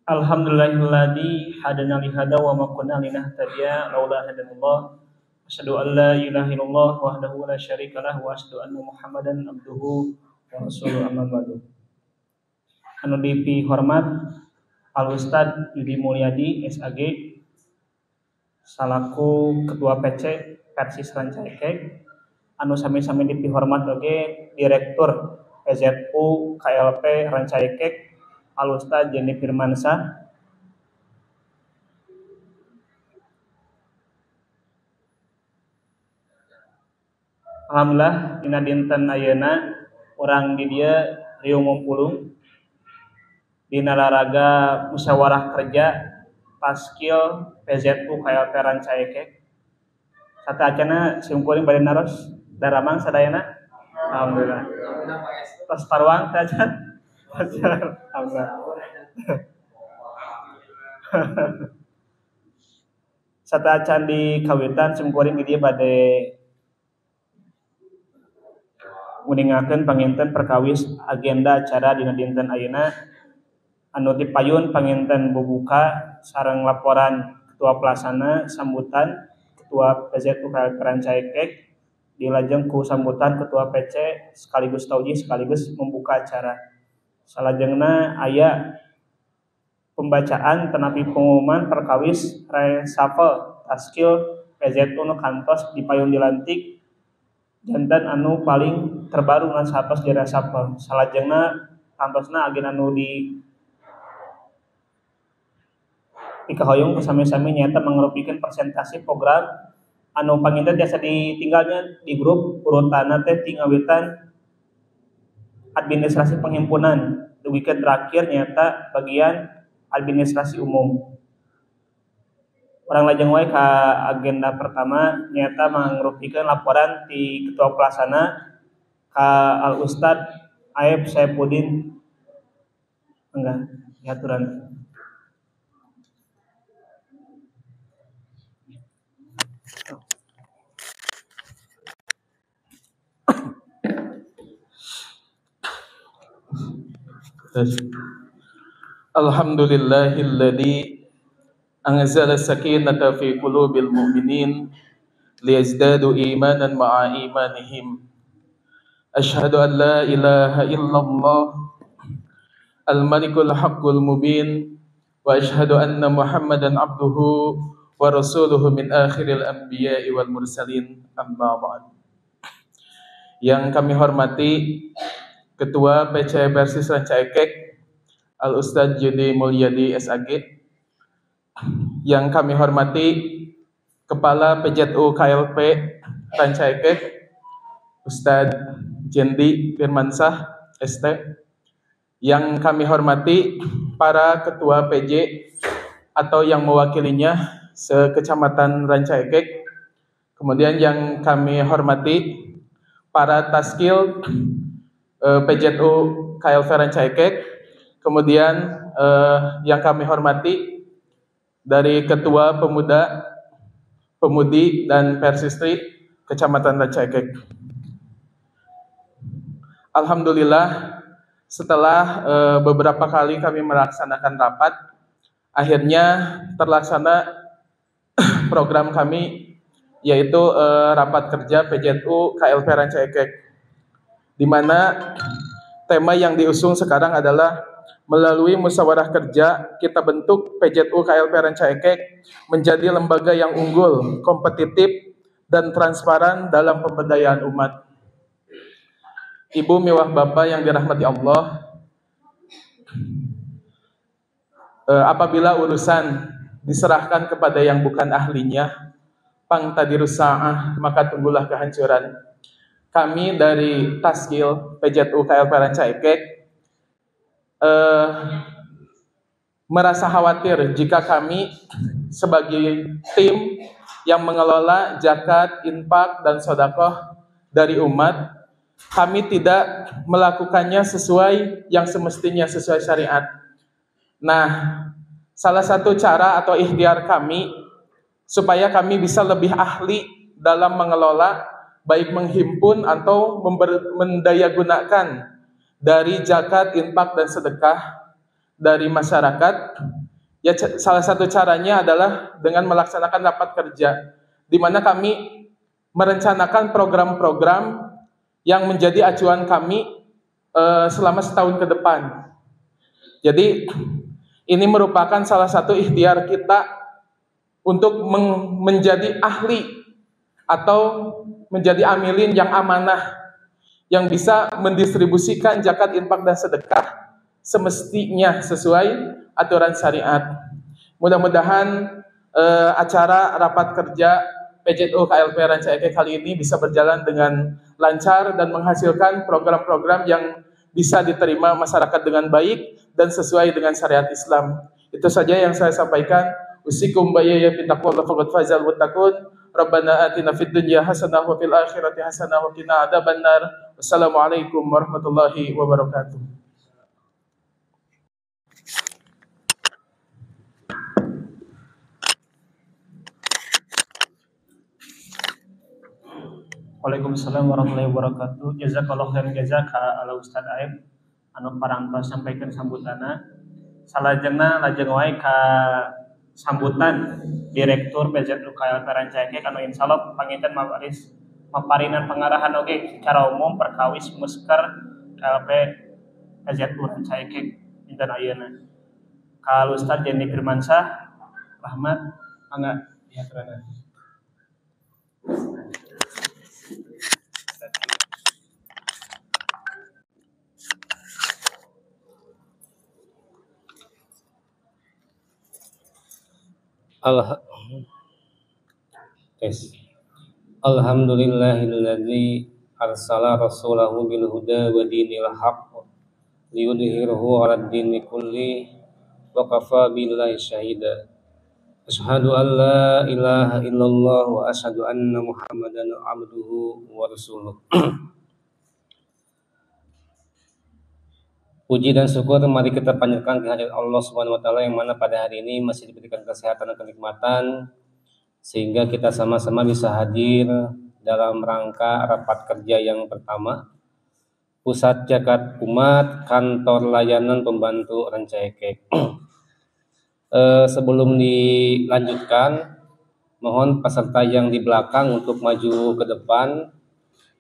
Alhamdulillahilladzi hadana li hada wa ma kunna linahtadiya laula hadanallah. Asyhadu an la ilaha illallah wahdahu la syarika lah wa asyhadu anna Muhammadan abduhu wa rasuluhu amma ba'du. Anu dipi hormat Al Ustad Yudi Mulyadi SAG salaku Ketua PC Persis Rancaikek, anu sami-sami dipi hormat oge Direktur PZU KLP Rancaikek Al Ustad Jenny Firmansyah, alhamdulillah dina dinten ayeuna urang di dieu riung ngumpulung dina laraga musyawarah kerja Paskil PZU KLP Rancaikek. Satacana simkuring bade naros daramang sadayana. Alhamdulillah. Tos paruang saja. Alhamdulillah. Sataacan di kawitan simkuring di dieu bade nguningakeun panginten perkawis agenda acara dina dinten ayeuna anu dipayun panginten bubuka sareng laporan ketua pelaksana sambutan ketua PZU Rancaikek dilajeng ku sambutan ketua PC sekaligus tauji sekaligus membuka acara. Salajengna aya pembacaan tenapi pengumuman perkawis reshuffle Paskil PZU nu kantos dipayun dilantik jantan anu paling terbaru ngan satos di reshuffle. Salajengna kantosna agen anu dikahoyong sami-sami nyata mangrupikeun presentasi program anu panginten biasa ditinggalnya di grup urutanna teh tingawitan administrasi penghimpunan dugikeun terakhir nyata bagian administrasi umum. Orang lajeng wae ka agenda pertama nyata mangrupikeun laporan ti ketua pelaksana ka Al Ustad Aep Saifuddin enggak diaturan. Alhamdulillahilladzi anzala sakinata fi qulubil mu'minin liyazdadu imanan ma'a imanihim. Asyhadu an la ilaha illallah al-malikul haqqul mubin wa asyhadu anna Muhammadan abduhu wa rasuluhu min akhiril anbiya'i wal mursalin, amma ba'd. Yang kami hormati Ketua PC Persis Rancaikek Al Ustad Yudi Mulyadi SAG, yang kami hormati Kepala PZU KLP Rancaikek Ustad Jenny Firmansyah ST, yang kami hormati para ketua PJ atau yang mewakilinya sekecamatan Rancaikek, kemudian yang kami hormati para taskil PZU KLP Rancaikek, kemudian yang kami hormati dari Ketua Pemuda, Pemudi dan Persistri Kecamatan Rancaikek. Alhamdulillah, setelah beberapa kali kami melaksanakan rapat, akhirnya terlaksana program kami, yaitu rapat kerja PZU KLP Rancaikek, di mana tema yang diusung sekarang adalah melalui musyawarah kerja kita bentuk PZU KLP Rancaikek menjadi lembaga yang unggul, kompetitif, dan transparan dalam pemberdayaan umat. Ibu miwah bapak yang dirahmati Allah, apabila urusan diserahkan kepada yang bukan ahlinya, pang tadirus sa'ah, maka tunggulah kehancuran. Kami dari Taskil PZU KLP Rancaikek merasa khawatir jika kami sebagai tim yang mengelola zakat, infak, dan sedekah dari umat, kami tidak melakukannya sesuai yang semestinya, sesuai syariat. Nah, salah satu cara atau ikhtiar kami supaya kami bisa lebih ahli dalam mengelola, baik menghimpun atau mendayagunakan dari zakat, infak, dan sedekah dari masyarakat. Ya, salah satu caranya adalah dengan melaksanakan rapat kerja, di mana kami merencanakan program-program yang menjadi acuan kami selama setahun ke depan. Jadi ini merupakan salah satu ikhtiar kita untuk menjadi ahli atau menjadi amilin yang amanah, yang bisa mendistribusikan zakat, infak, dan sedekah semestinya sesuai aturan syariat. Mudah-mudahan acara rapat kerja PJTU KLP Rancaikek kali ini bisa berjalan dengan lancar dan menghasilkan program-program yang bisa diterima masyarakat dengan baik dan sesuai dengan syariat Islam. Itu saja yang saya sampaikan. Usikum bayya bitaqwallah faqad fazal muttaqun. Rabbana atina fid dunya hasanah wa fil akhirati hasanah wa qina adzabannar. Wassalamualaikum warahmatullahi wabarakatuh. Waalaikumsalam warahmatullahi wabarakatuh. Jazakallahu khairan jazak ala Ustaz Aib anu parantos sampaikan sambutanna. Salajengna lajeng wae ka sambutan Direktur PZU KLP Rancaikek anu insyaallah panginten maparinan pangarahan oge secara umum perkawis musker KLP PZU Rancaikek dinten ayeuna. Ka Ustaz Jendi Firmansyah Rahmat mangga diaturna. Alhamdulillahilladzi arsala rasulahu bil huda wa dinil haqq liyudhhirahu 'alad dini kulli wa kafa billahi syahida. Asyhadu an la ilaha illallah wa asyhadu anna Muhammadan abduhu wa rasuluh. Puji dan syukur mari kita panjatkan kehadirat Allah Subhanahu wa taala yang mana pada hari ini masih diberikan kesehatan dan kenikmatan sehingga kita sama-sama bisa hadir dalam rangka rapat kerja yang pertama Pusat Zakat Umat Kantor Layanan Pembantu Rancaikek. Sebelum dilanjutkan, mohon peserta yang di belakang untuk maju ke depan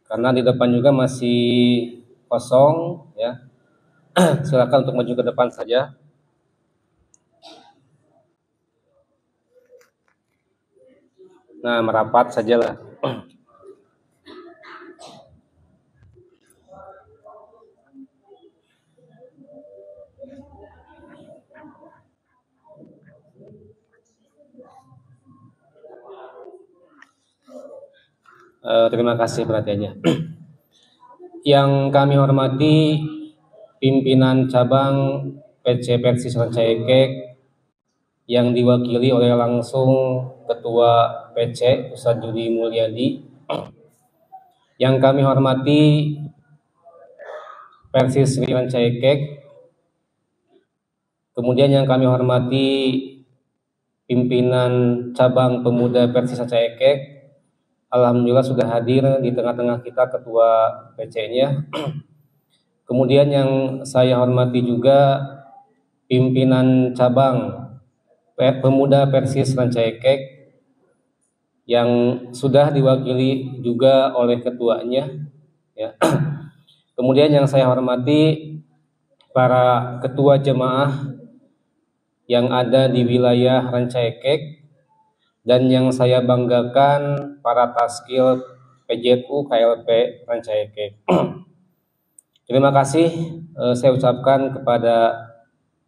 karena di depan juga masih kosong ya. Silakan untuk maju ke depan saja. Nah, merapat sajalah. Terima kasih perhatiannya. Yang kami hormati pimpinan cabang PC Persis Rancaikek yang diwakili oleh langsung Ketua PC Ustadz Judi Mulyadi. Yang kami hormati Persis Rancaikek. Kemudian yang kami hormati pimpinan cabang pemuda Persis Rancaikek. Alhamdulillah sudah hadir di tengah-tengah kita ketua PC-nya. Kemudian yang saya hormati juga pimpinan cabang pemuda Persis Rancaikek yang sudah diwakili juga oleh ketuanya ya. Kemudian yang saya hormati para ketua jemaah yang ada di wilayah Rancaikek dan yang saya banggakan para taskil PJTU KLP Rancaikek. Terima kasih saya ucapkan kepada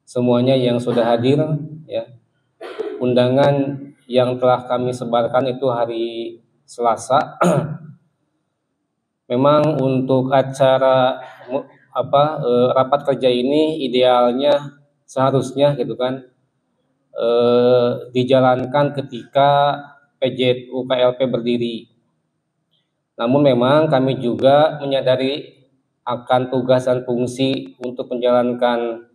semuanya yang sudah hadir ya. Undangan yang telah kami sebarkan itu hari Selasa. Memang untuk acara rapat kerja ini idealnya seharusnya gitu kan dijalankan ketika PJTU KLP berdiri. Namun memang kami juga menyadari akan tugas dan fungsi untuk menjalankan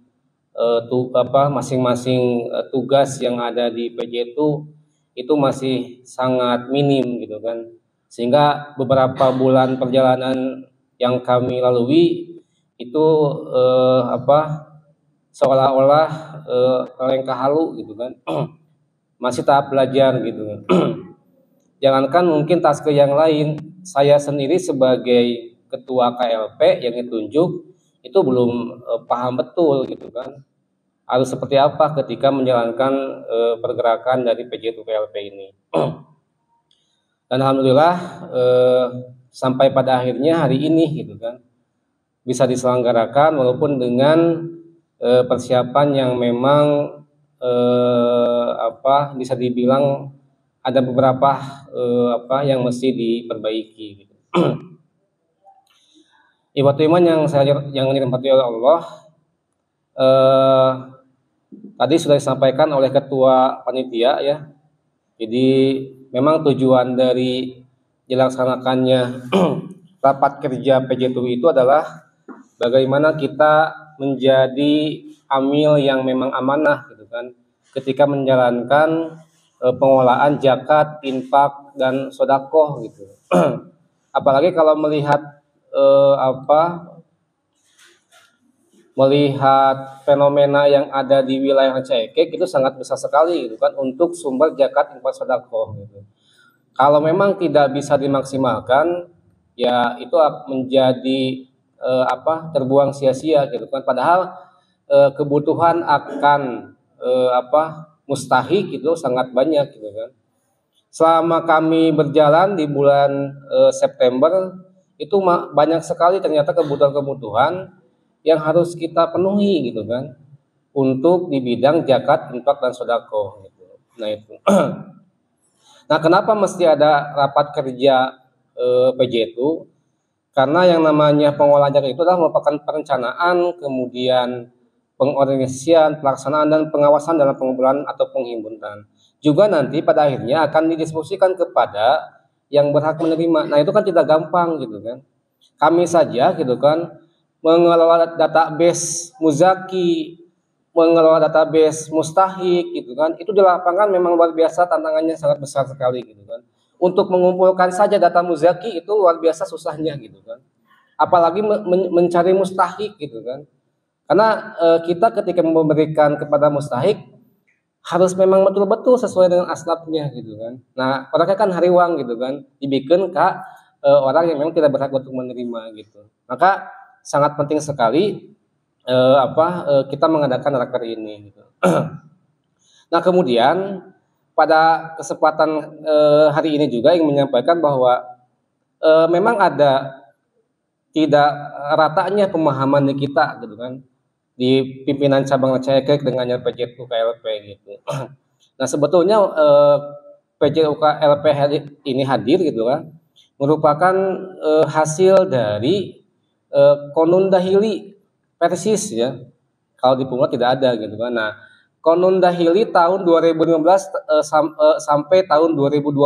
masing-masing tugas yang ada di PJTU itu masih sangat minim gitu kan. Sehingga beberapa bulan perjalanan yang kami lalui itu seolah-olah lengkah halu gitu kan. Masih tahap belajar gitu kan. Jangankan mungkin task yang lain, saya sendiri sebagai ketua KLP yang ditunjuk itu belum paham betul gitu kan. Harus seperti apa ketika menjalankan pergerakan dari PJTU KLP ini. Dan alhamdulillah sampai pada akhirnya hari ini gitu kan bisa diselenggarakan walaupun dengan persiapan yang memang bisa dibilang ada beberapa yang mesti diperbaiki gitu. Ikhwatul iman yang dirahmati oleh Allah, tadi sudah disampaikan oleh ketua panitia ya. Jadi memang tujuan dari dilaksanakannya rapat kerja PJTU itu adalah bagaimana kita menjadi amil yang memang amanah gitu kan ketika menjalankan pengelolaan zakat, infak dan sedekah gitu. Apalagi kalau melihat melihat fenomena yang ada di wilayah Cekek itu sangat besar sekali gitu kan untuk sumber zakat, infak, sedekah gitu. Kalau memang tidak bisa dimaksimalkan ya itu menjadi terbuang sia-sia gitu kan. Padahal kebutuhan akan mustahik itu sangat banyak gitu kan. Selama kami berjalan di bulan September itu banyak sekali ternyata kebutuhan-kebutuhan yang harus kita penuhi gitu kan untuk di bidang zakat, infak dan sedekah gitu. Nah itu. Nah, kenapa mesti ada rapat kerja PJTU? Karena yang namanya pengolahan zakat itu adalah merupakan perencanaan, kemudian pengorganisasian, pelaksanaan dan pengawasan dalam pengumpulan atau penghimpunan. Juga nanti pada akhirnya akan didistribusikan kepada yang berhak menerima. Nah, itu kan tidak gampang gitu kan. Kami saja gitu kan mengelola database muzaki, mengelola database mustahik gitu kan. Itu di lapangan memang luar biasa, tantangannya sangat besar sekali gitu kan. Untuk mengumpulkan saja data muzaki itu luar biasa susahnya gitu kan. Apalagi mencari mustahik gitu kan. Karena kita ketika memberikan kepada mustahik harus memang betul-betul sesuai dengan asnafnya gitu kan. Nah, orangnya kan hariwang gitu kan, dibikin ke orang yang memang tidak berhak untuk menerima gitu. Maka sangat penting sekali kita mengadakan raker ini gitu. Nah, kemudian pada kesempatan hari ini juga ingin menyampaikan bahwa memang ada tidak ratanya pemahaman di kita gitu kan di pimpinan cabang Cekek dengan PJTU KLP gitu. Nah, sebetulnya PJTU KLP ini hadir gitu kan merupakan hasil dari Konun Dahili Persis ya. Kalau di Pungut tidak ada gitu kan. Nah, Konun Dahili tahun 2015 sampai tahun 2020.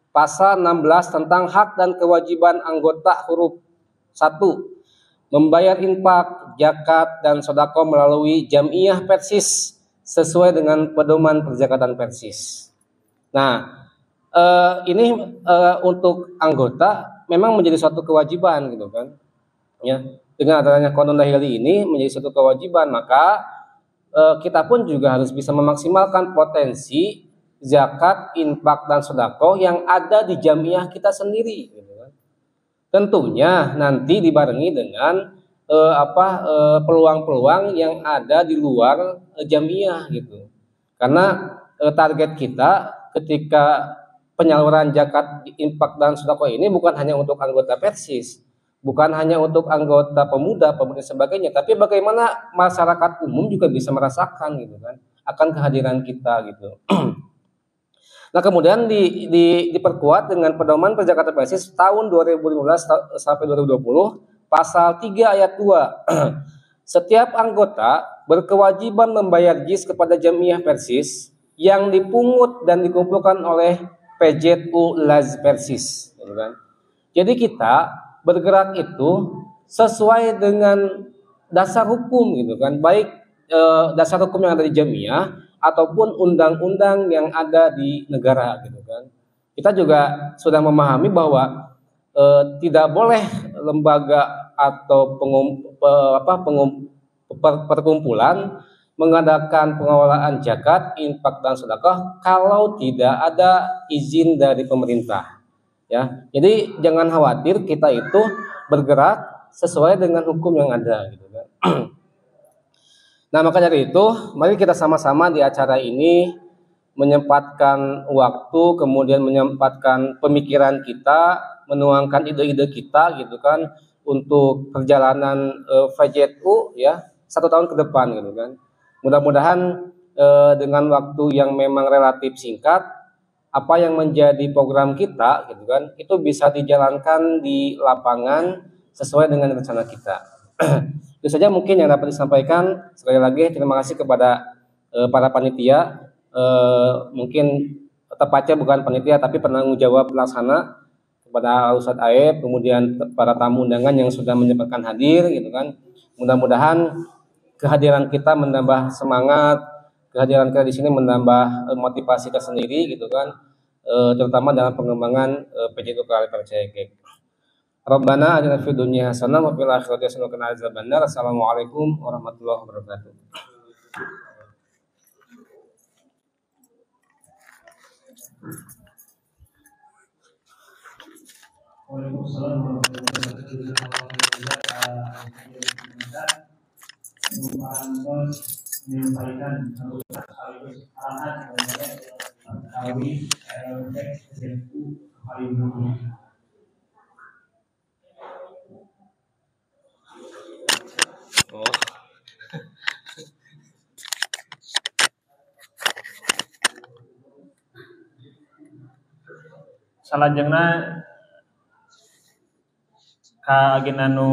Pasal 16 tentang hak dan kewajiban anggota huruf 1. Membayar infak, zakat dan sedekah melalui Jamiyah Persis sesuai dengan pedoman perjakatan Persis. Nah, ini untuk anggota memang menjadi suatu kewajiban gitu kan. Ya, dengan adanya Konun Dahili ini menjadi suatu kewajiban, maka kita pun juga harus bisa memaksimalkan potensi zakat, infak dan sedekah yang ada di jamiah kita sendiri gitu kan. Tentunya nanti dibarengi dengan peluang-peluang yang ada di luar jamiah gitu. Karena target kita ketika penyaluran zakat, infak dan sedekah ini bukan hanya untuk anggota Persis, bukan hanya untuk anggota pemuda, dan sebagainya, tapi bagaimana masyarakat umum juga bisa merasakan gitu kan akan kehadiran kita gitu. Nah, kemudian diperkuat dengan pedoman perjakatan Persis tahun 2015 sampai 2020 pasal 3 ayat 2. Setiap anggota berkewajiban membayar jis kepada Jamiyah Persis yang dipungut dan dikumpulkan oleh PJTU Laz Persis gitu kan. Jadi kita bergerak itu sesuai dengan dasar hukum gitu kan, baik dasar hukum yang ada di jamiah ataupun undang-undang yang ada di negara gitu kan. Kita juga sudah memahami bahwa tidak boleh lembaga atau perkumpulan mengadakan pengelolaan zakat, infak dan sedekah kalau tidak ada izin dari pemerintah. Ya, jadi jangan khawatir, kita itu bergerak sesuai dengan hukum yang ada, gitu kan. Nah, maka dari itu, mari kita sama-sama di acara ini menyempatkan waktu, kemudian menyempatkan pemikiran kita, menuangkan ide-ide kita, gitu kan, untuk perjalanan VJTU ya 1 tahun ke depan, gitu kan. Mudah-mudahan dengan waktu yang memang relatif singkat, apa yang menjadi program kita, gitu kan, itu bisa dijalankan di lapangan sesuai dengan rencana kita. Itu saja mungkin yang dapat disampaikan. Sekali lagi terima kasih kepada para panitia, mungkin tepatnya bukan panitia tapi penanggung jawab pelaksana, kepada Ustadz Aep, kemudian para tamu undangan yang sudah menyempatkan hadir, gitu kan. Mudah-mudahan kehadiran kita menambah semangat, kehadiran kita di sini menambah motivasi tersendiri, gitu kan, terutama dalam pengembangan PJTU KLPRCEK. Rabbana atina fid dunya hasanah wa fil akhirati hasanah wa qina adzabannar. Assalamualaikum warahmatullahi wabarakatuh. Waalaikumsalam warahmatullahi wabarakatuh. Menyampaikan sekaligus arahan kami PJTU hari ini. Salajengna ka agenda nu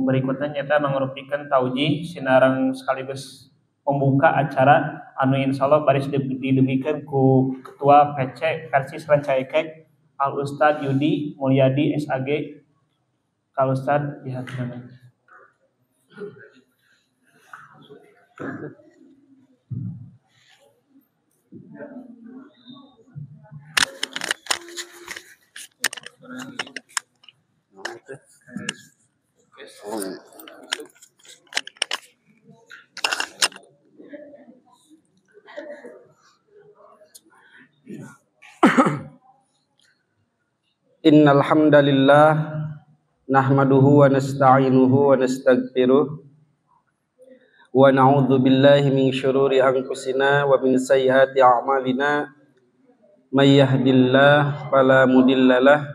berikutnya nyata mangrupikeun tauji sinareng sekaligus pembuka acara anu insyaallah baris didugikeun ku Ketua PC Persis Rancaikek Al Ustad Yudi Mulyadi SAG. Kal Ustad dihaturkeun. Innal hamdalillah nahmaduhu wa nasta'inuhu wa nastaghfiruh wa na'udzu billahi min syururi anfusina wa min sayyiati a'malina may yahdihillahu fala mudhillalah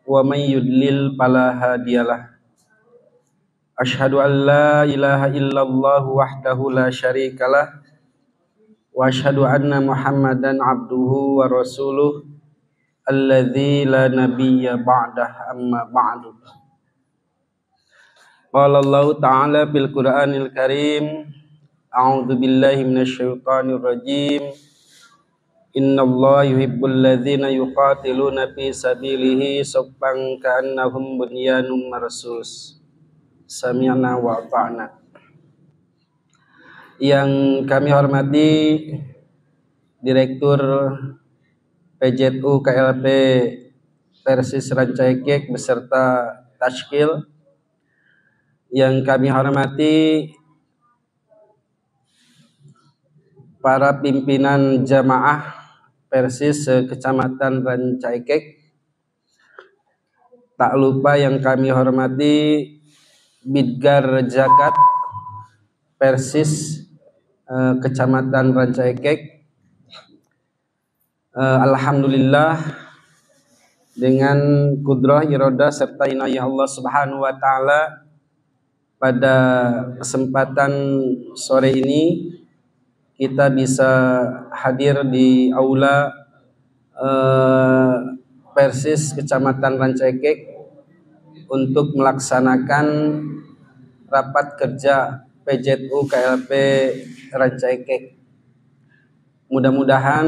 wa may yudlil fala hadiyalah. Asyhadu an la ilaha illallah wahdahu la syarikalah wa asyhadu anna Muhammadan abduhu wa rasuluh alladzi la nabiyya ba'dah amma ba'du. Qala Allah ta'ala fil Qur'anil Karim, a'udzu billahi minasyaitonir rajim. Innallaha yuhibbul ladzina yuqatiluna fi sabilihi saffan ka'annahum bunyanun marsus. Sami'na wa ata'na. Yang kami hormati Direktur PJTU KLP Persis Rancaikek beserta Tashkil, yang kami hormati para pimpinan jamaah Persis Kecamatan Rancaikek, tak lupa yang kami hormati Bidgar Zakat Persis Kecamatan Rancaikek. Alhamdulillah dengan kudrah irodah serta inayah Allah Subhanahu wa taala, pada kesempatan sore ini kita bisa hadir di aula Persis Kecamatan Rancaikek untuk melaksanakan rapat kerja PJTU KLP Rancaikek. Mudah-mudahan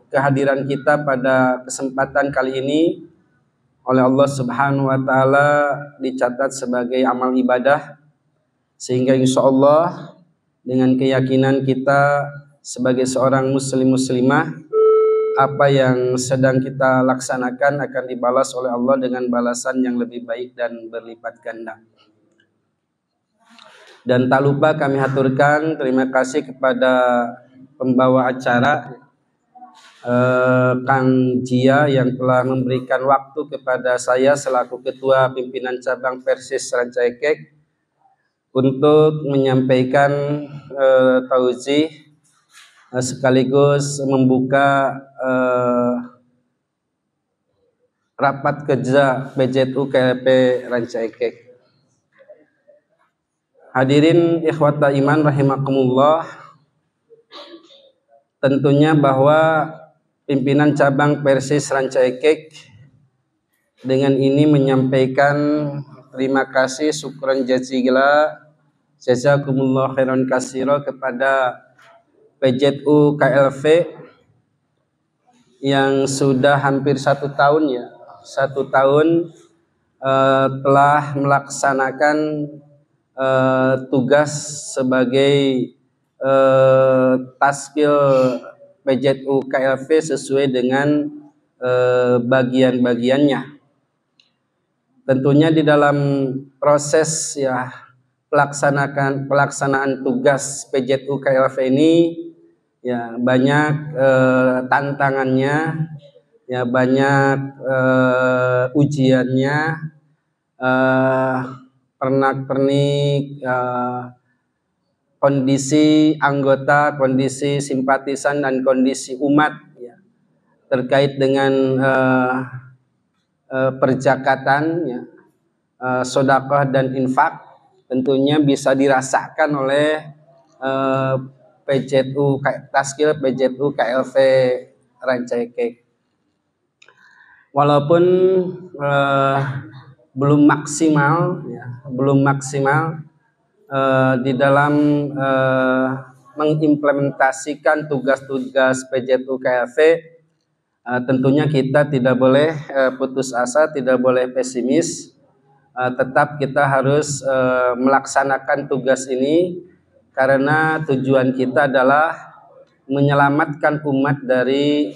kehadiran kita pada kesempatan kali ini oleh Allah Subhanahu wa taala dicatat sebagai amal ibadah, sehingga insya Allah dengan keyakinan kita sebagai seorang muslimah, apa yang sedang kita laksanakan akan dibalas oleh Allah dengan balasan yang lebih baik dan berlipat ganda. Dan tak lupa kami haturkan terima kasih kepada pembawa acara Kang Jia yang telah memberikan waktu kepada saya selaku Ketua Pimpinan Cabang Persis Rancaikek untuk menyampaikan tauzih sekaligus membuka rapat kerja PJTU KLP Rancaikek. Hadirin ikhwata iman rahimakumullah, tentunya bahwa pimpinan cabang Persis Rancaikek dengan ini menyampaikan terima kasih syukran jazila jazakumullah khairan katsira kepada PJTU KLV yang sudah hampir 1 tahun ya, 1 tahun telah melaksanakan tugas sebagai taskil PJTU KLV sesuai dengan bagian-bagiannya. Tentunya di dalam proses ya pelaksanaan tugas PJTU KLV ini ya banyak tantangannya, ya banyak ujiannya, pernak-pernik kondisi anggota, kondisi simpatisan dan kondisi umat ya, terkait dengan perjakatan ya, sedekah dan infak tentunya bisa dirasakan oleh PJTU taskil PJTU KLV Rancaikek. Walaupun belum maksimal di dalam mengimplementasikan tugas-tugas PJTU KLV, tentunya kita tidak boleh putus asa, tidak boleh pesimis, tetap kita harus melaksanakan tugas ini karena tujuan kita adalah menyelamatkan umat dari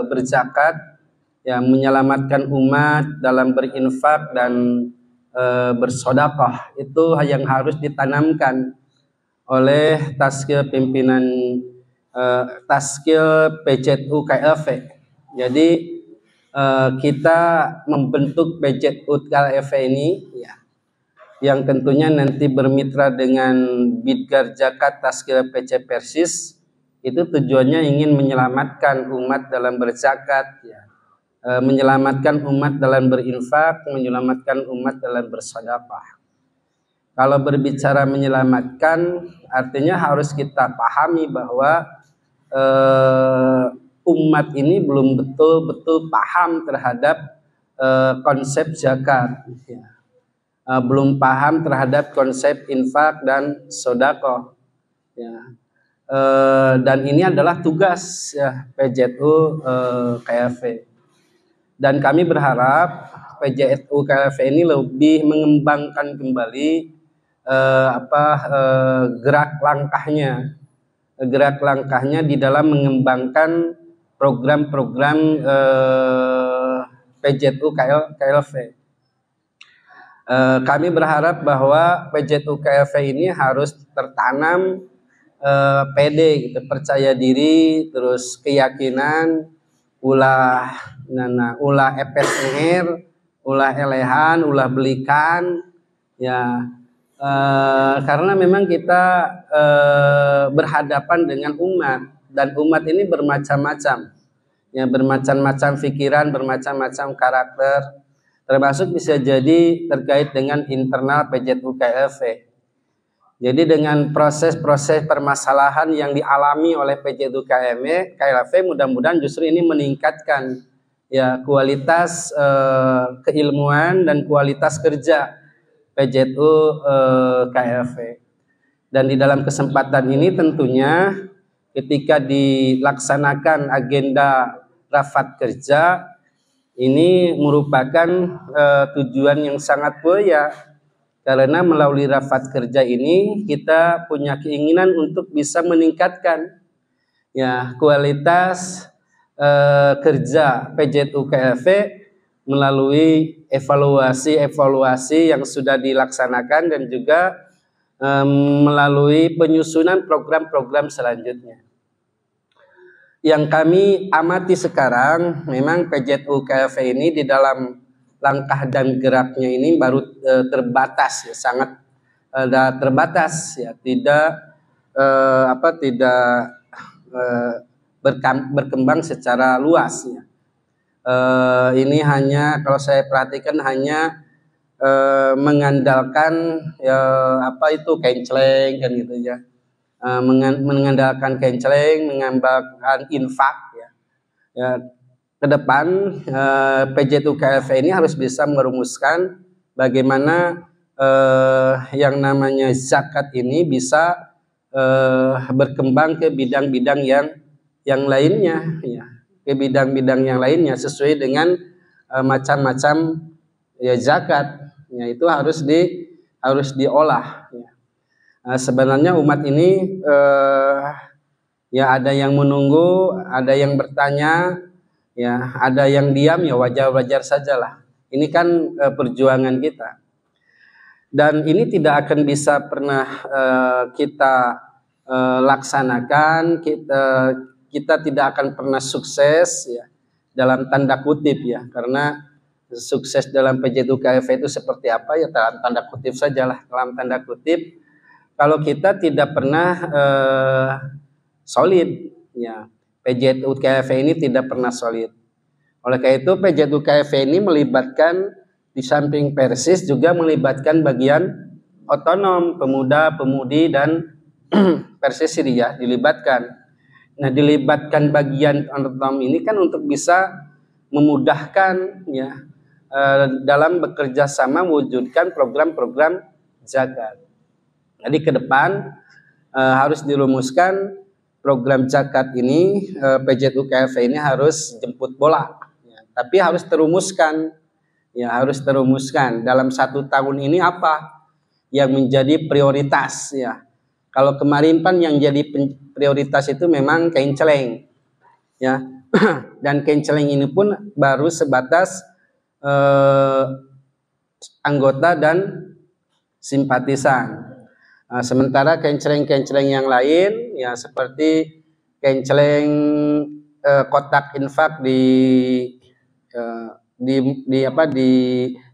berzakat, ya, menyelamatkan umat dalam berinfak dan bersedekah. Itu yang harus ditanamkan oleh taskil pimpinan taskil PJTU KLV. Jadi kita membentuk PJTU KLV ini ya, yang tentunya nanti bermitra dengan Bidgar Zakat Taskil PC Persis, itu tujuannya ingin menyelamatkan umat dalam berzakat ya, menyelamatkan umat dalam berinfak, menyelamatkan umat dalam bersedekah. Kalau berbicara menyelamatkan, artinya harus kita pahami bahwa umat ini belum betul-betul paham terhadap konsep zakat, ya. Belum paham terhadap konsep infak dan sedekah, ya. Dan ini adalah tugas ya, PJTU KLV. Dan kami berharap PJTU KLV ini lebih mengembangkan kembali gerak langkahnya di dalam mengembangkan program-program PJTU KLV. Kami berharap bahwa PJTU KLV ini harus tertanam PD gitu, percaya diri, terus keyakinan, ulah epes ngeher, ulah elehan, ulah belikan ya, karena memang kita berhadapan dengan umat, dan umat ini bermacam-macam ya, bermacam-macam pikiran, bermacam-macam karakter, termasuk bisa jadi terkait dengan internal PJTU KLV. Jadi dengan proses-proses permasalahan yang dialami oleh PJTU KLV, mudah-mudahan justru ini meningkatkan ya kualitas keilmuan dan kualitas kerja PJTU KLV. Dan di dalam kesempatan ini tentunya ketika dilaksanakan agenda rapat kerja ini merupakan tujuan yang sangat mulia. Karena melalui rapat kerja ini kita punya keinginan untuk bisa meningkatkan ya kualitas kerja PJTU KLV melalui evaluasi yang sudah dilaksanakan dan juga melalui penyusunan program-program selanjutnya. Yang kami amati sekarang, memang PJTU KLV ini di dalam langkah dan geraknya ini baru terbatas, ya, sangat terbatas, ya, tidak berkembang secara luas, ya. Ini hanya, kalau saya perhatikan, hanya mengandalkan kenceleng kan gitu ya, mengandalkan kenceleng, mengandalkan infak, ya. Ke depan PJTU KLV ini harus bisa merumuskan bagaimana yang namanya zakat ini bisa berkembang ke bidang-bidang yang lainnya, ya, ke bidang-bidang yang lainnya sesuai dengan macam-macam, ya, zakat. Ya, itu harus diolah, ya. Sebenarnya umat ini ya ada yang menunggu, ada yang bertanya, ya, ada yang diam, ya wajar-wajar sajalah. Ini kan perjuangan kita. Dan ini tidak akan bisa pernah kita laksanakan, kita tidak akan pernah sukses, ya, dalam tanda kutip, ya, karena sukses dalam PJTU KLV itu seperti apa, ya dalam tanda kutip sajalah, dalam tanda kutip, kalau kita tidak pernah solid, ya, PJTU KLV ini tidak pernah solid. Oleh karena itu PJTU KLV ini melibatkan, di samping Persis juga melibatkan bagian otonom, pemuda, pemudi, dan Persis Syria dilibatkan. Nah, dilibatkan bagian otonom ini kan untuk bisa memudahkan, ya, dalam bekerja sama mewujudkan program-program zakat. Jadi ke depan harus dirumuskan program zakat ini, PJTU KLV ini harus jemput bola, ya, tapi harus terumuskan, ya, harus terumuskan dalam 1 tahun ini apa yang menjadi prioritas, ya. Kalau kemarin kan yang jadi prioritas itu memang kenceleng, ya, dan kenceleng ini pun baru sebatas anggota dan simpatisan. Sementara kenceleng-kenceleng yang lain, ya, seperti kenceleng kotak infak di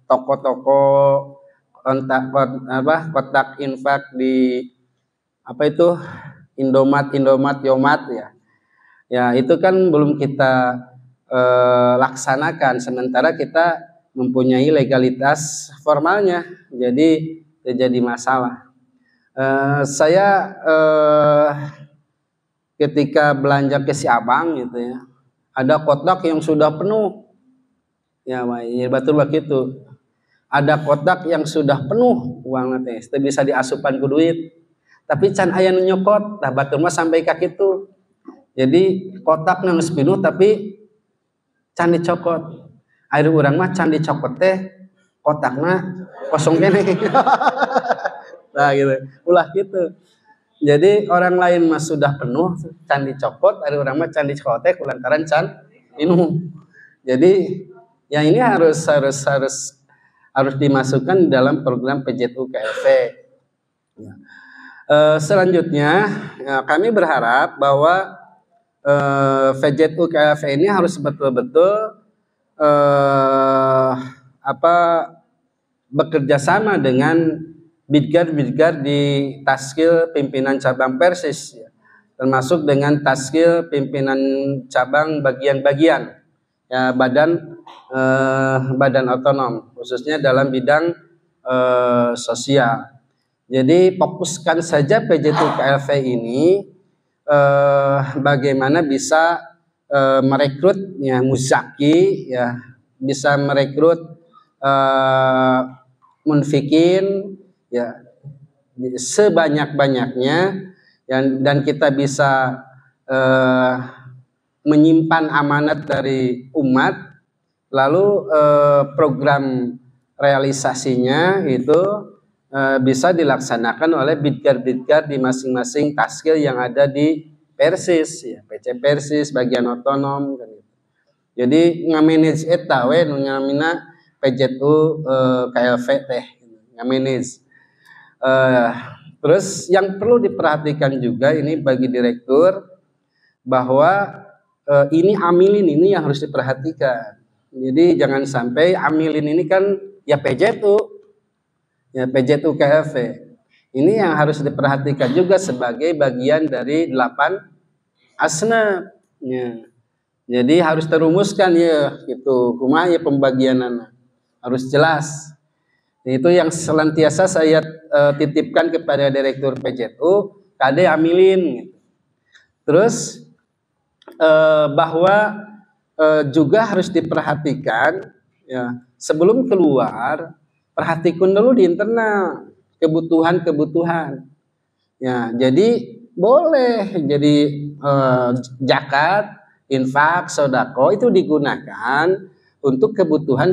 toko-toko, kotak infak di Indomaret, Yomat, ya. Ya, itu kan belum kita laksanakan, sementara kita mempunyai legalitas formalnya, jadi masalah. Saya ketika belanja ke si Abang gitu, ya, ada kotak yang sudah penuh, ya, betul begitu. Ada kotak yang sudah penuh uang teh, itu bisa diasupan ku duit, tapi can aya nu nyokot, tah batur mah sampai ka kitu. Jadi kotak nang geus penuh tapi can dicokot. Air urang mah can dicokot teh kotakna kosong kene. Nah gitu, ulah gitu. Jadi orang lain mah sudah penuh can dicokot, air urang mah can dicokot teh kulantaran can minum. Jadi yang ini harus dimasukkan dalam program PJTU KLV. Ya. Selanjutnya, ya, kami berharap bahwa PJTU KLV ini harus betul-betul bekerja sama dengan bidgar di Taskil pimpinan cabang Persis, ya, termasuk dengan Taskil pimpinan cabang bagian-bagian, ya, badan otonom, khususnya dalam bidang sosial. Jadi fokuskan saja PJTU KLV ini bagaimana bisa merekrut, ya, muzaki, ya, bisa merekrut munfikin, ya, sebanyak-banyaknya, dan kita bisa menyimpan amanat dari umat, lalu program realisasinya itu bisa dilaksanakan oleh bidgar-bidgar di masing-masing taskil yang ada di Persis, ya, PC Persis, bagian otonom, kan. Jadi ngamanage eta we ngamina PJTU KLV teh, ngamanage. Terus yang perlu diperhatikan juga ini bagi direktur bahwa ini amilin ini yang harus diperhatikan. Jadi jangan sampai amilin ini kan ya PJTU, ya PJTU KFV. Ini yang harus diperhatikan juga sebagai bagian dari 8 asnaf. Ya. Jadi harus terumuskan ya gitu, kumaha ya pembagianana harus jelas. Itu yang senantiasa saya titipkan kepada direktur PJTU, kade amilin. Gitu. Terus bahwa juga harus diperhatikan ya, sebelum keluar perhatikan dulu di internal kebutuhan. Ya, jadi boleh jadi zakat, infak, sodako itu digunakan untuk kebutuhan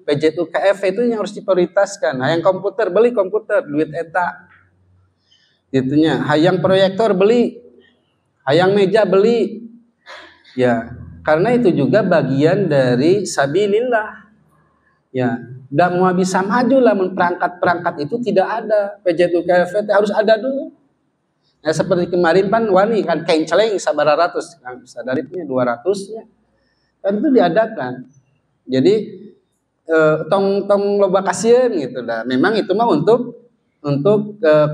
PJTU KFV itu yang harus diprioritaskan. Hayang komputer beli komputer, duit eta. Gitunya. Hayang proyektor beli, hayang meja beli. Ya, karena itu juga bagian dari sabilillah. Ya, dan mau bisa maju lah perangkat itu tidak ada. PJTU KFV harus ada dulu. Nah, seperti kemarin pan wani kan kain celeng sabara ratus, kan sadaripnya 200 ya. Dan itu diadakan. Jadi tong loba kasieun gitu dah. Memang itu mah untuk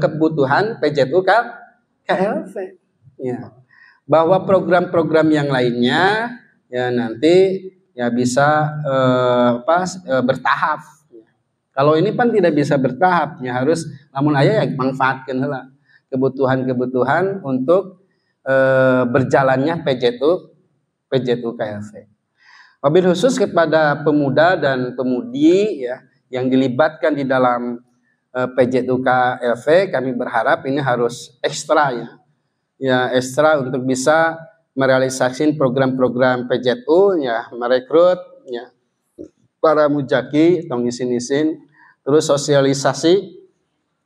kebutuhan PJTU KLV. Ya. Bahwa program-program yang lainnya ya nanti ya bisa bertahap. Kalau ini pan tidak bisa bertahap, ya harus namun aya yang manfaatkeun heula kebutuhan untuk berjalannya PJTU KLV. Wabil khusus kepada pemuda dan pemudi ya yang dilibatkan di dalam PJTU KLV, kami berharap ini harus ekstra ya ekstra untuk bisa merealisasikan program-program PJTU ya, merekrut ya para mujaki tong isin terus sosialisasi,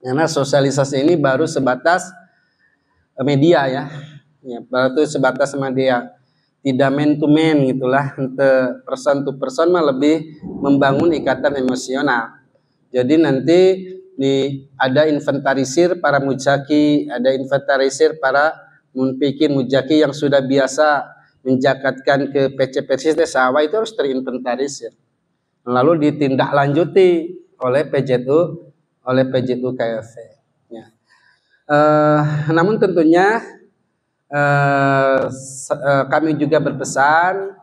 karena sosialisasi ini baru sebatas media ya baru sebatas media, tidak man to man gitulah, untuk person to person mah lebih membangun ikatan emosional. Jadi nanti ada inventarisir para mujaki, ada inventarisir para munfikin mujaki yang sudah biasa menjakatkan ke PC sawah, itu harus terinventarisir. Lalu ditindaklanjuti oleh PJTU KLV. Ya. Namun tentunya kami juga berpesan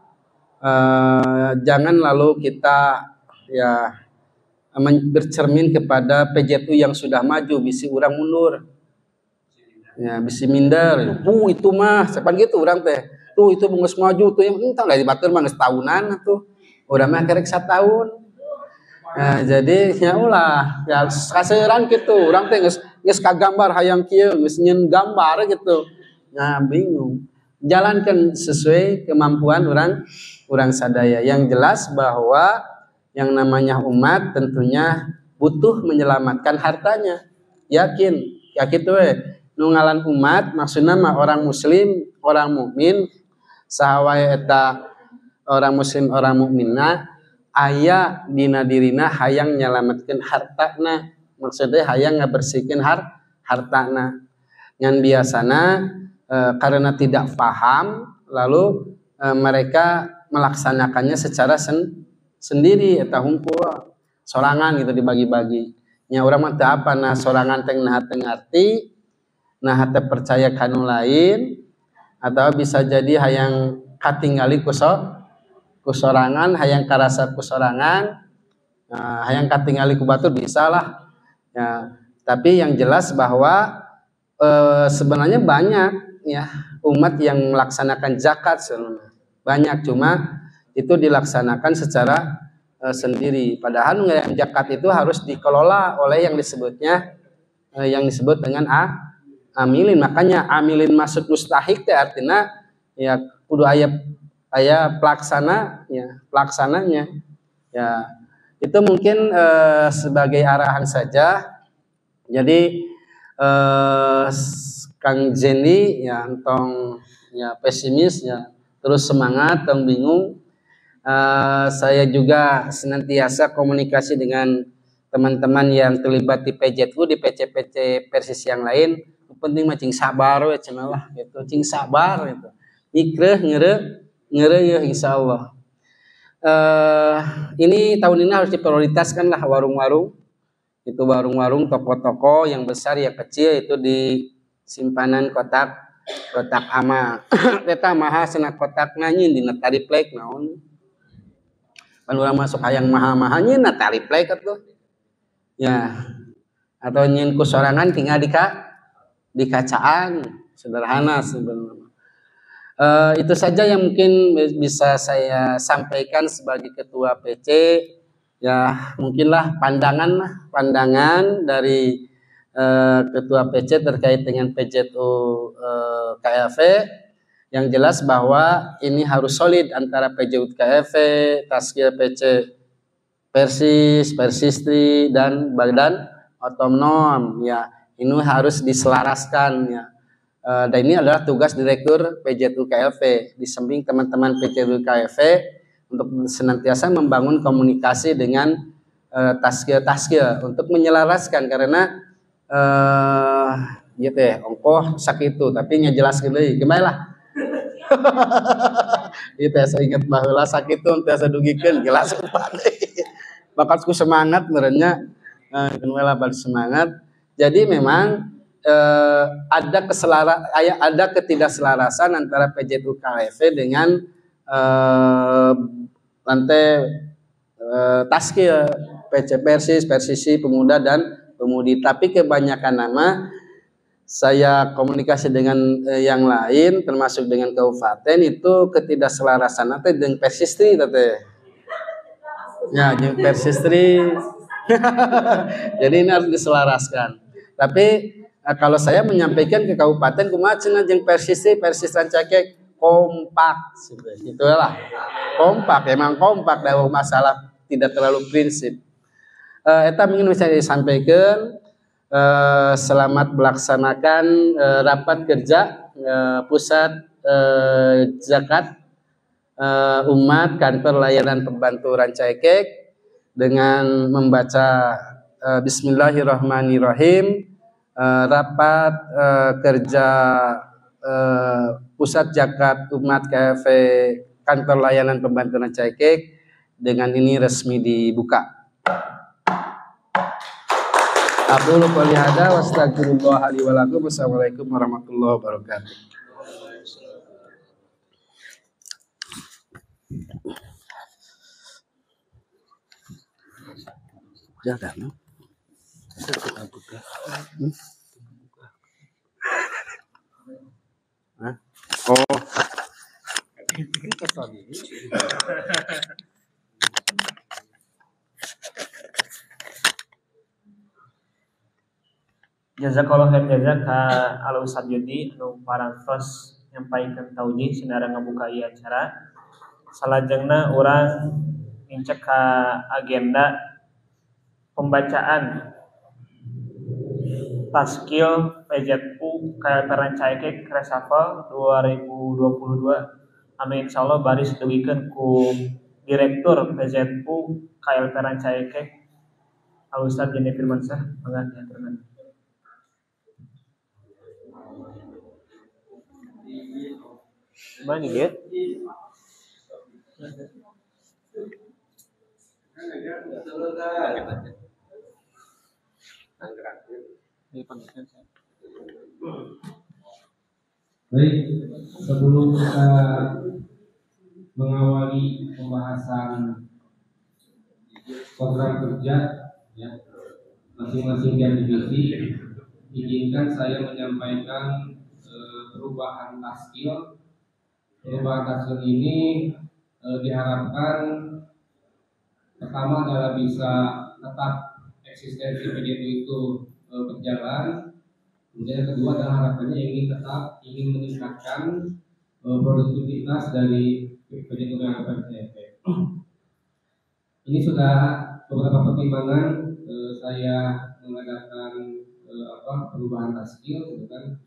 jangan lalu kita ya bercermin kepada PJTU yang sudah maju bisi urang mundur ya, bisi minder itu mah sepan gitu urang teh tuh itu geus maju tuh yang entah lah dibatur mah geus tahunan tuh urang mah kerek 1 tahun. Nah, jadi ya ulah ya kaseuran gitu urang teh geus kagambar hayang kieu geus nyeun gambar gitu. Nah, bingung. Jalankan sesuai kemampuan orang sadaya. Yang jelas bahwa yang namanya umat tentunya butuh menyelamatkan hartanya. Yakin tuh nungalan umat maksudnya mah orang muslim, orang mukmin, sahawae eta orang muslim, orang mukminna aya dina dirina hayang nyelametkeun hartana. Maksudnya hayang ngabersihkeun hartana. Ngan biasana karena tidak paham lalu mereka melaksanakannya secara sendiri eta hunkul sorangan gitu dibagi-bagi nya urang mah teu apa nah sorangan teh nah teu ngarti nah teu percaya kanu lain atau bisa jadi hayang katingali ku sorangan hayang karasa ku sorangan hayang katingali ku batur bisa lah ya. Tapi yang jelas bahwa sebenarnya banyak ya umat yang melaksanakan zakat banyak, cuma itu dilaksanakan secara sendiri. Padahal zakat itu harus dikelola oleh yang disebut dengan amilin. Makanya amilin masuk mustahik teh artinya ya kudu aya pelaksananya ya. Itu mungkin sebagai arahan saja. Jadi Kang Jenny ya tong ya pesimis ya terus semangat tong bingung. Saya juga senantiasa komunikasi dengan teman-teman yang terlibat di PJTU, di PC-PC Persis yang lain, penting mah cing sabar we cenah lah gitu, cing sabar gitu. Ikreh ngere ya insyaallah. Ini tahun ini harus diprioritaskan lah warung-warung. Itu warung-warung, toko-toko yang besar yang kecil itu di simpanan kotak ama. Eta maha cenah kotak nyanyin dina tariplek naon. Pan urang masuk hayang maha-maha nyeun na tariplek atuh. Ya. Atau nyeun ku sorangan tinggal di kacaan, sederhana sebenarnya. Itu saja yang mungkin bisa saya sampaikan sebagai ketua PC. Ya mungkinlah pandangan dari ketua PC terkait dengan PJTU KLV. Yang jelas bahwa ini harus solid antara PJTU KLV, Taskil PC Persis, Persistri dan Badan Otonom. Ya ini harus diselaraskan ya. Dan ini adalah tugas Direktur PJTU KLV. Di samping teman-teman PJTU KLV untuk senantiasa membangun komunikasi dengan taskil untuk menyelaraskan karena gitu ya ongkoh sakitu tapi ngejelaskeun deui gimana lah. Itu saya ingat baheula sakitu teh sadugikeun jelas bakal ku semangat merenya gimana balik semangat. Jadi memang ada ketidakselarasan antara PJTU KLV dengan taskil PC Persis, Persisi, Pemuda dan Pemudi. Tapi kebanyakan nama saya komunikasi dengan yang lain, termasuk dengan kabupaten itu ketidakselarasan nanti dengan Persistri tete. Ya, dengan Persistri. Jadi ini harus diselaraskan. Tapi kalau saya menyampaikan ke kabupaten kumaha cenah jeung Persis Rancakek kompak itulah kompak emang kompak dalam masalah tidak terlalu prinsip. Eta mungkin bisa disampaikan. Selamat melaksanakan rapat kerja pusat zakat umat kantor layanan pembantu Rancakek dengan membaca Bismillahirrahmanirrahim. Rapat kerja pusat zakat umat KLV kantor layanan pembantu Rancakek dengan ini resmi dibuka. Aqulu qouli hadza wa astaghfirullah li wa lakum. Wassalamualaikum warahmatullahi wabarakatuh. Jangan. Oh. Jazakallahu khairan jazak ka Al Ustaz Yudi anu parantos nyampaikeun taujih sinara ngabuka ieu acara. Salajengna urang ngecek ka agenda pembacaan Taskil PJTU KLP Rancakek Reshuffle 2022 anu insyaallah baris didugikeun ku Direktur PJTU KLP Rancakek Al Ustaz Yudi Firmansyah. Mangga diaturkeun. Mana dia? Baik, sebelum kita mengawali pembahasan program kerja ya, masing-masing divisi, izinkan saya menyampaikan perubahan taskil. Perubahan taskil ini diharapkan pertama adalah bisa tetap eksistensi PJTU itu berjalan. Kemudian yang kedua adalah harapannya ingin meningkatkan produktivitas dari PJTU yang PJTU. Ini sudah beberapa pertimbangan saya mengadakan perubahan taskil, gitu kan,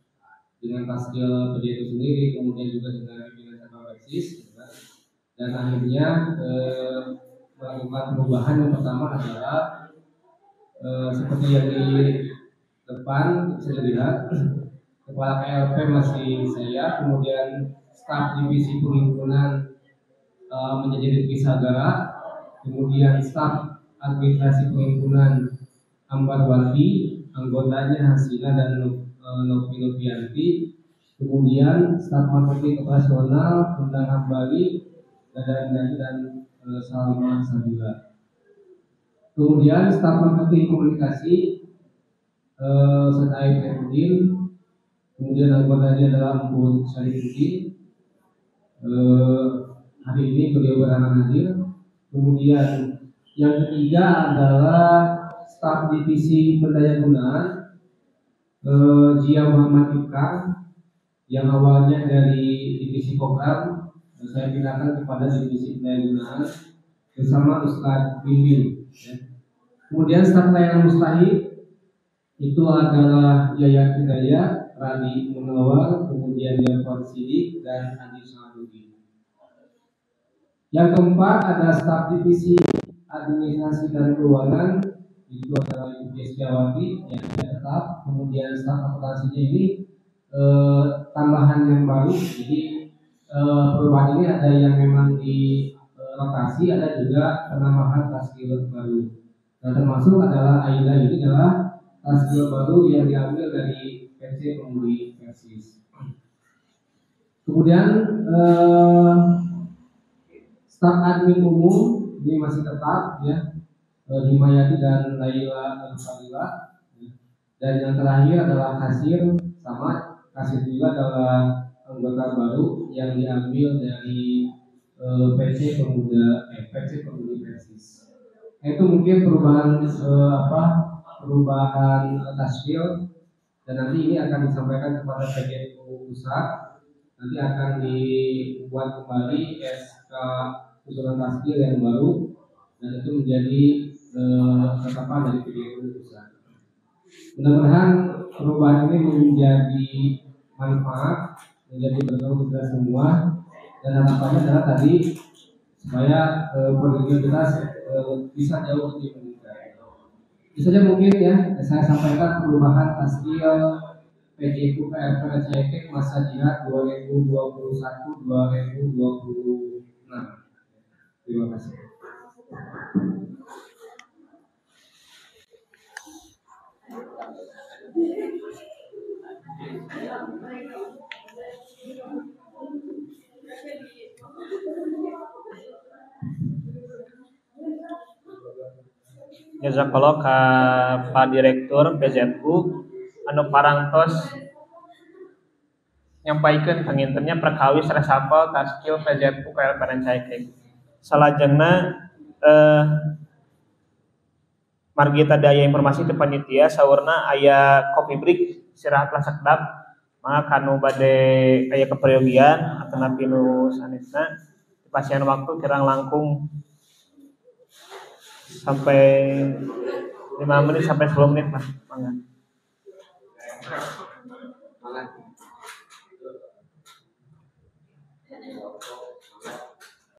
dengan taskil PJTU sendiri, kemudian juga dengan pimpinan cabang Persis, gitu kan. Dan akhirnya melakukan perubahan yang pertama adalah seperti yang di depan bisa dilihat, kepala KLP masih saya, kemudian staf divisi penghimpunan menjadi Rizky Sagara, kemudian staf administrasi penghimpunan Ambarwati, anggotanya Hasina dan Novi Novianti, kemudian staf marketing operasional Undang Hambali, Dadang dan Salma Sabila. Kemudian staf marketing komunikasi Sedai Ferudin, kemudian anggotanya adalah Empun Syarifudin. Hari ini beliau berhalangan hadir. Kemudian yang ketiga adalah staf divisi pendayagunaan Jia Muhammad Ikang, yang awalnya dari divisi program saya pindahkan kepada divisi pendayagunaan bersama Ustadz Bimbing. Kemudian staf layanan mustahik itu adalah Yaya Hidayat, Radi Munawar, kemudian Jafar Sidik dan Andi Sahaduddin. Yang keempat ada staf divisi administrasi dan keuangan, itu adalah Ibu Setiawati yang tetap. Kemudian staf akuntansinya ini tambahan yang baru, jadi perubahan ini ada yang memang di rotasi, ada juga penambahan taskil baru. Nah, termasuk adalah Aida ini adalah taskil baru yang diambil dari PC Pemuli Persis. Kemudian staf admin umum ini masih tetap ya, Himayati dan Laila Al-Fadila. Dan yang terakhir adalah kasir, sama kasir juga adalah anggota baru yang diambil dari PC Pemuli Persis. Itu mungkin perubahan perubahan taskil, dan nanti ini akan disampaikan kepada PGU pusat. Nanti akan dibuat kembali SK usulan taskil yang baru, dan itu menjadi ketetapan dari PGU pusat. Mudah-mudahan perubahan ini menjadi manfaat, menjadi berguna kita semua, dan harapannya adalah tadi supaya produktivitas bisa jauh lebih meningkat. Itu saja mungkin ya saya sampaikan perubahan taskil PGU PRP Caitek masa jihad 2021-2026. Terima kasih. Jazakallah ka Pak Direktur PZU anu parantos nyampaikeun pangintennya perkawis resapel taskil PZU KLP Caitek. Salajengna margi tadi aya informasi ti panitia saurna aya kopi break istirahatlah sakdap, maka kanu bade aya keperyogian atana pinu sanesna pasien waktu kirang langkung sampai 5 menit sampai 10 menit lah. Mangga.